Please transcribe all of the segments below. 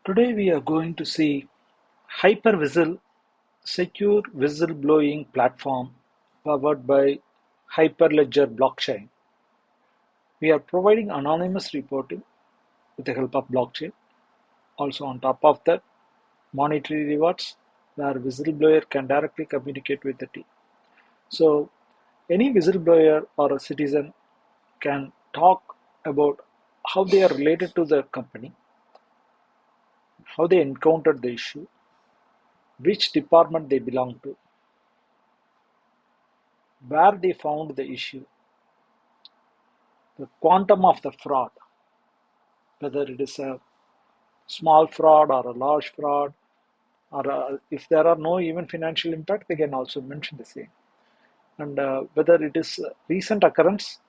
Today we are going to see HyperWhisle, secure whistleblowing platform powered by Hyperledger blockchain. We are providing anonymous reporting with the help of blockchain. Also on top of that, monetary rewards where whistleblower can directly communicate with the team. So any whistleblower or a citizen can talk about how they are related to the company, how they encountered the issue, which department they belong to, where they found the issue, the quantum of the fraud, whether it is a small fraud or a large fraud, or if there are no even financial impact, they can also mention the same. And whether it is a recent occurrence,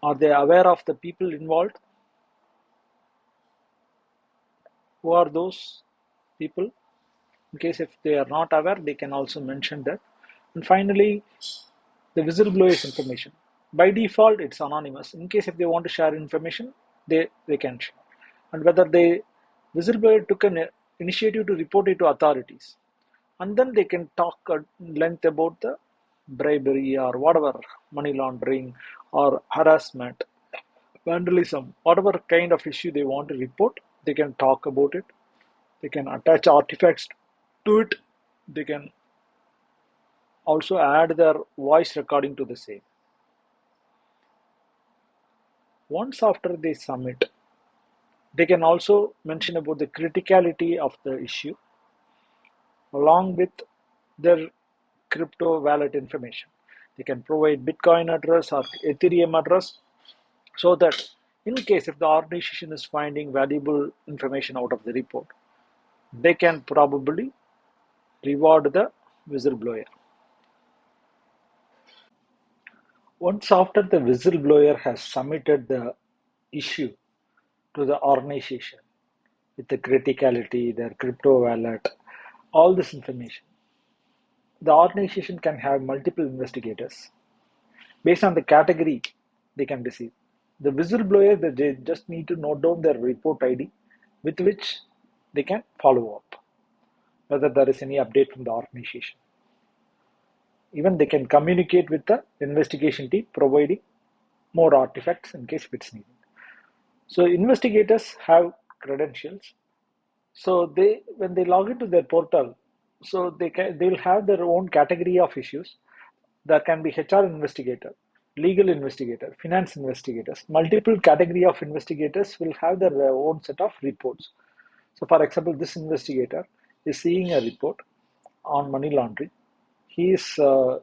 are they aware of the people involved? Who are those people? In case if they are not aware, they can also mention that. And finally, the whistleblower's information. By default, it's anonymous. In case if they want to share information, they can share. And whether the whistleblower took an initiative to report it to authorities. And then they can talk at length about the bribery or whatever, money laundering or harassment, vandalism, whatever kind of issue they want to report, they can talk about it. They can attach artifacts to it. They can also add their voice recording to the same. Once after they submit, they can also mention about the criticality of the issue along with their crypto wallet information. They can provide Bitcoin address or Ethereum address so that in case if the organization is finding valuable information out of the report, they can probably reward the whistleblower. Once after the whistleblower has submitted the issue to the organization with the criticality, their crypto wallet, all this information, the organization can have multiple investigators based on the category they can receive. The whistleblower, they just need to note down their report ID with which they can follow up whether there is any update from the organization. Even they can communicate with the investigation team providing more artifacts in case if it's needed. So investigators have credentials. So they when they log into their portal, so they will have their own category of issues. There can be HR investigator, legal investigator, finance investigators. Multiple category of investigators will have their own set of reports. So for example, this investigator is seeing a report on money laundering. He is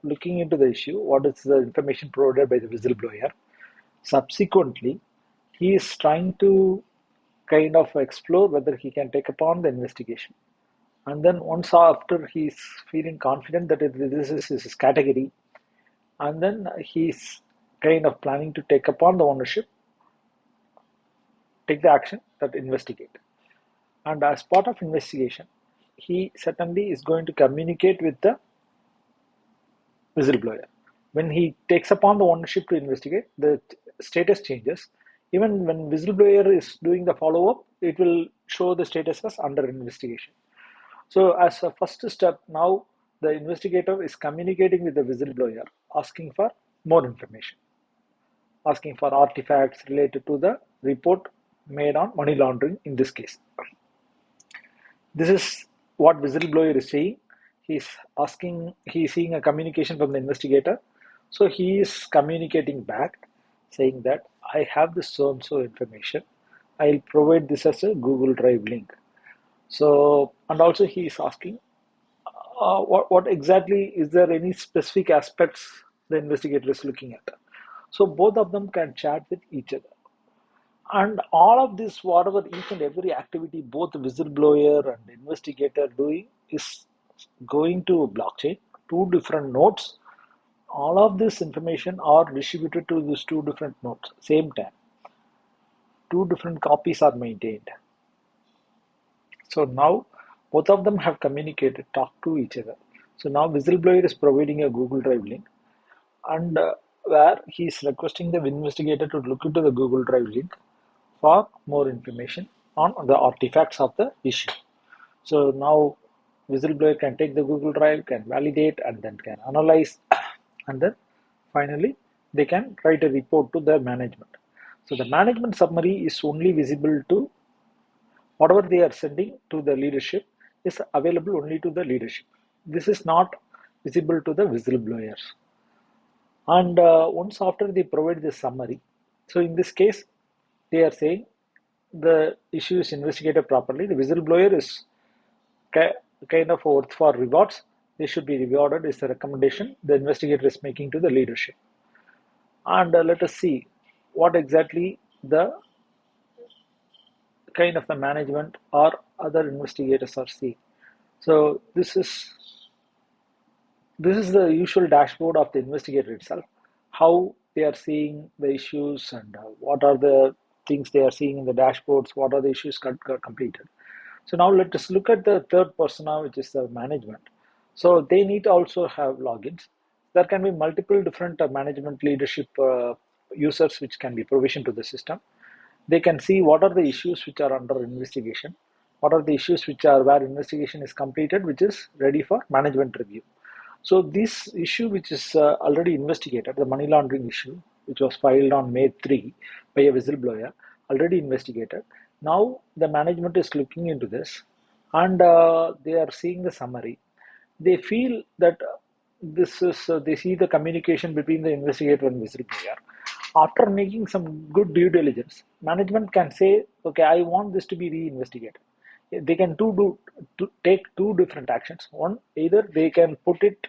looking into the issue, what is the information provided by the whistleblower. Subsequently, he is trying to kind of explore whether he can take upon the investigation. And then once after he's feeling confident that this is his category, and then he's kind of planning to take upon the ownership, take the action that investigate. And as part of investigation, he certainly is going to communicate with the whistleblower. When he takes upon the ownership to investigate, the status changes. Even when whistleblower is doing the follow-up, it will show the status as under investigation. So as a first step, now the investigator is communicating with the whistleblower, asking for more information, asking for artifacts related to the report made on money laundering in this case. This is what whistleblower is saying. He's seeing a communication from the investigator. So he is communicating back saying that I have this so and so information. I'll provide this as a Google Drive link. So, and also he is asking, what exactly, is there any specific aspects the investigator is looking at? So both of them can chat with each other. And all of this, whatever each and every activity both the whistleblower and the investigator doing is going to blockchain, two different nodes. All of this information are distributed to these two different nodes, same time. Two different copies are maintained. So now both of them have communicated, talked to each other. So now whistleblower is providing a Google Drive link, and where he is requesting the investigator to look into the Google Drive link for more information on the artifacts of the issue. So now whistleblower can take the Google Drive, can validate, and then can analyze, and then finally they can write a report to the management. So the management summary is only visible to whatever they are sending to the leadership is available only to the leadership. This is not visible to the whistleblowers. And once after they provide the summary, so in this case, they are saying the issue is investigated properly. The whistleblower is kind of worth for rewards. They should be rewarded is the recommendation the investigator is making to the leadership. And let us see what exactly the kind of the management or other investigators are seeing. So this is the usual dashboard of the investigator itself, how they are seeing the issues and what are the things they are seeing in the dashboards, what are the issues got completed. So now let us look at the third persona, which is the management. So they need to also have logins. There can be multiple different management leadership users which can be provisioned to the system. They can see what are the issues which are under investigation, what are the issues which are where investigation is completed, which is ready for management review. So this issue, which is already investigated, the money laundering issue, which was filed on May 3 by a whistleblower, already investigated. Now the management is looking into this, and they are seeing the summary. They feel that this is they see the communication between the investigator and whistleblower. After making some good due diligence, management can say, okay, I want this to be reinvestigated. They can to take two different actions. One, either they can put it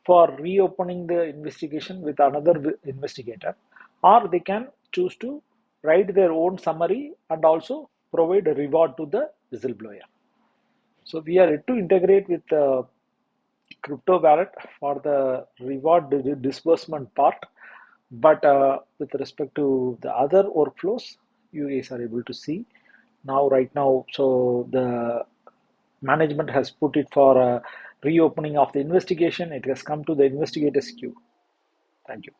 for reopening the investigation with another investigator, or they can choose to write their own summary and also provide a reward to the whistleblower. So we are yet to integrate with crypto wallet for the reward disbursement part, but with respect to the other workflows, you guys are able to see now right now. So the management has put it for reopening of the investigation. It has come to the investigators queue. Thank you.